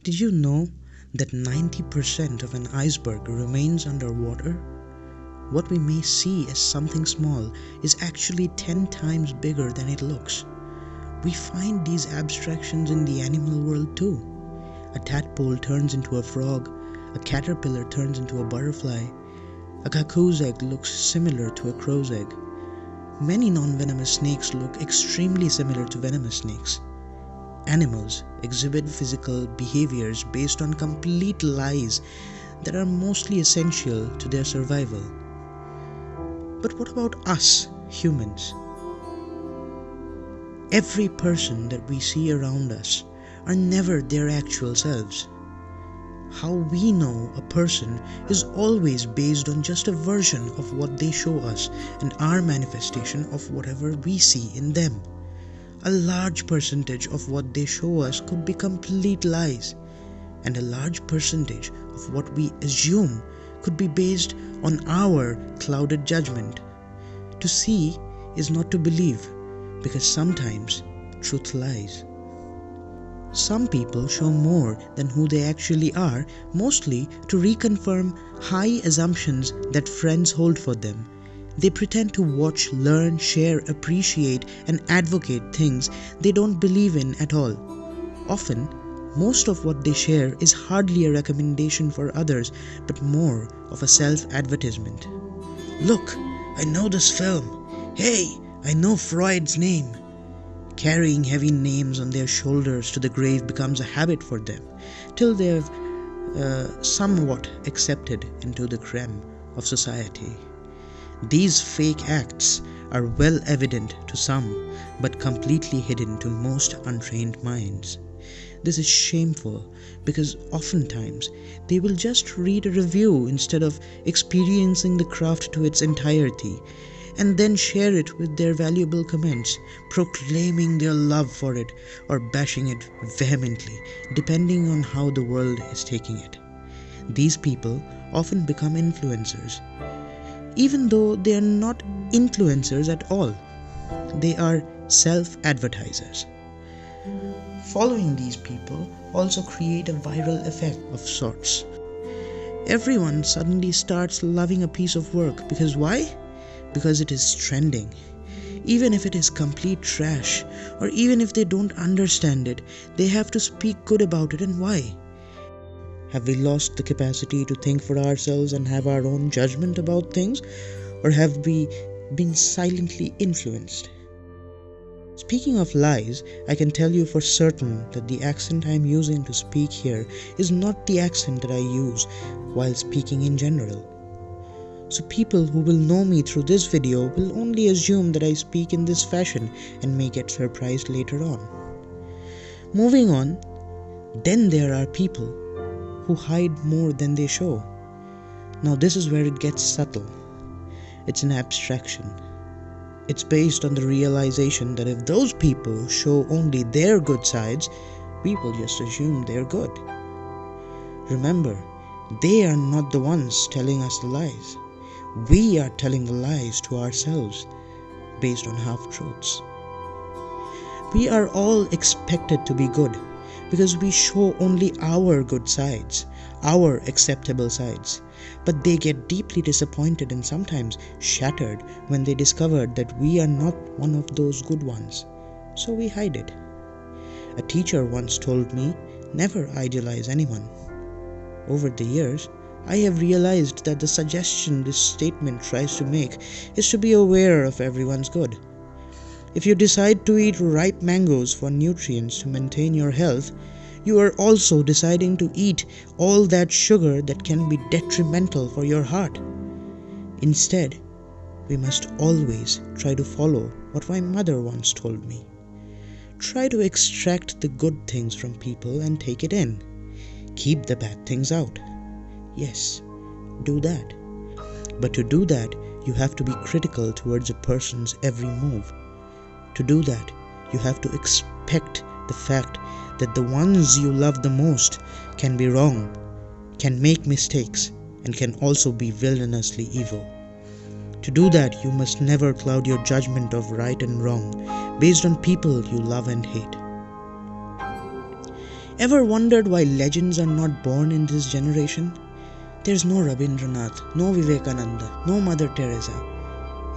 Did you know that 90% of an iceberg remains underwater? What we may see as something small is actually 10 times bigger than it looks. We find these abstractions in the animal world too. A tadpole turns into a frog, a caterpillar turns into a butterfly, a cuckoo's egg looks similar to a crow's egg. Many non-venomous snakes look extremely similar to venomous snakes. Animals exhibit physical behaviors based on complete lies that are mostly essential to their survival. But what about us, humans? Every person that we see around us are never their actual selves. How we know a person is always based on just a version of what they show us and our manifestation of whatever we see in them. A large percentage of what they show us could be complete lies, and a large percentage of what we assume could be based on our clouded judgment. To see is not to believe, because sometimes truth lies. Some people show more than who they actually are, mostly to reconfirm high assumptions that friends hold for them. They pretend to watch, learn, share, appreciate, and advocate things they don't believe in at all. Often, most of what they share is hardly a recommendation for others, but more of a self-advertisement. Look, I know this film. Hey, I know Freud's name. Carrying heavy names on their shoulders to the grave becomes a habit for them, till they've somewhat accepted into the creme of society. These fake acts are well evident to some, but completely hidden to most untrained minds. This is shameful because oftentimes they will just read a review instead of experiencing the craft to its entirety, and then share it with their valuable comments, proclaiming their love for it or bashing it vehemently, depending on how the world is taking it. These people often become influencers, even though they are not influencers at all. They are self-advertisers. Following these people also create a viral effect of sorts. Everyone suddenly starts loving a piece of work because why? Because it is trending. Even if it is complete trash, or even if they don't understand it, they have to speak good about it. And why? Have we lost the capacity to think for ourselves and have our own judgment about things? Or have we been silently influenced? Speaking of lies, I can tell you for certain that the accent I am using to speak here is not the accent that I use while speaking in general. So people who will know me through this video will only assume that I speak in this fashion and may get surprised later on. Moving on, then there are people who hide more than they show. Now this is where it gets subtle. It's an abstraction. It's based on the realization that if those people show only their good sides, we will just assume they're good. Remember, they are not the ones telling us the lies. We are telling the lies to ourselves based on half-truths. We are all expected to be good because we show only our good sides, our acceptable sides. But they get deeply disappointed and sometimes shattered when they discover that we are not one of those good ones. So we hide it. A teacher once told me, never idealize anyone. Over the years, I have realized that the suggestion this statement tries to make is to be aware of everyone's good. If you decide to eat ripe mangoes for nutrients to maintain your health, you are also deciding to eat all that sugar that can be detrimental for your heart. Instead, we must always try to follow what my mother once told me. Try to extract the good things from people and take it in. Keep the bad things out. Yes, do that. But to do that, you have to be critical towards a person's every move. To do that, you have to expect the fact that the ones you love the most can be wrong, can make mistakes, and can also be villainously evil. To do that, you must never cloud your judgment of right and wrong based on people you love and hate. Ever wondered why legends are not born in this generation? There's no Rabindranath, no Vivekananda, no Mother Teresa.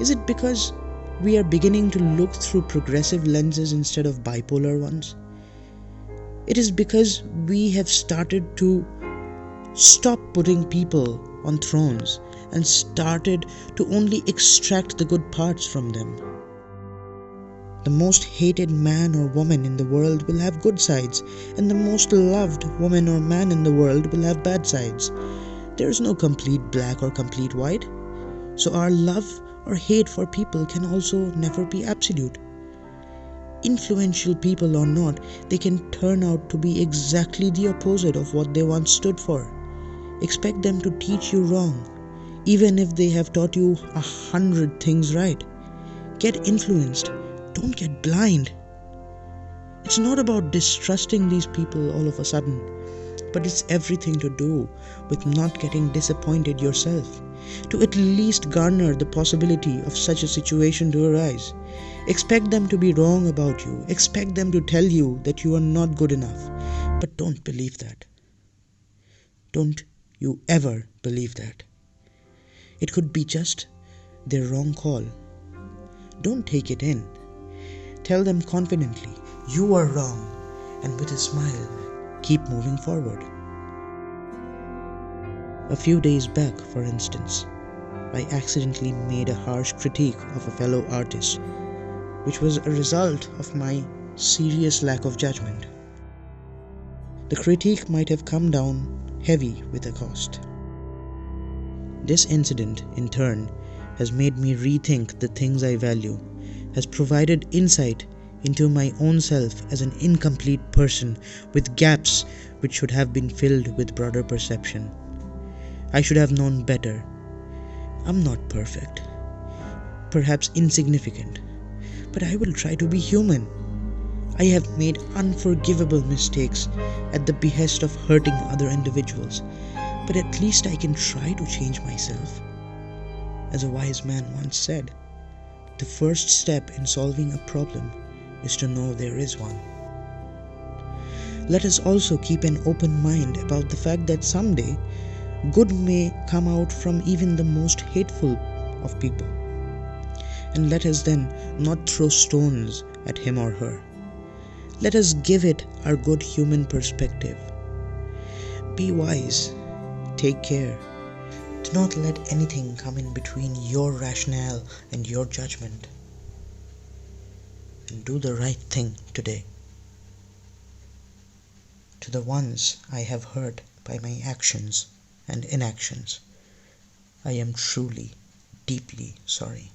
Is it because we are beginning to look through progressive lenses instead of bipolar ones? It is because we have started to stop putting people on thrones and started to only extract the good parts from them. The most hated man or woman in the world will have good sides, and the most loved woman or man in the world will have bad sides. There is no complete black or complete white. So our love or hate for people can also never be absolute. Influential people or not, they can turn out to be exactly the opposite of what they once stood for. Expect them to teach you wrong, even if they have taught you 100 things right. Get influenced, don't get blind. It's not about distrusting these people all of a sudden, but it's everything to do with not getting disappointed yourself, to at least garner the possibility of such a situation to arise. Expect them to be wrong about you, expect them to tell you that you are not good enough, but don't believe that. Don't you ever believe that. It could be just their wrong call. Don't take it in. Tell them confidently, you are wrong, and with a smile, keep moving forward. A few days back, for instance, I accidentally made a harsh critique of a fellow artist, which was a result of my serious lack of judgment. The critique might have come down heavy with a cost. This incident, in turn, has made me rethink the things I value, has provided insight into my own self as an incomplete person with gaps which should have been filled with broader perception. I should have known better. I'm not perfect, perhaps insignificant, but I will try to be human. I have made unforgivable mistakes at the behest of hurting other individuals, but at least I can try to change myself. As a wise man once said, the first step in solving a problem is to know there is one. Let us also keep an open mind about the fact that someday good may come out from even the most hateful of people. And let us then not throw stones at him or her. Let us give it our good human perspective. Be wise. Take care. Do not let anything come in between your rationale and your judgment. And do the right thing today. To the ones I have hurt by my actions and inactions, I am truly, deeply sorry.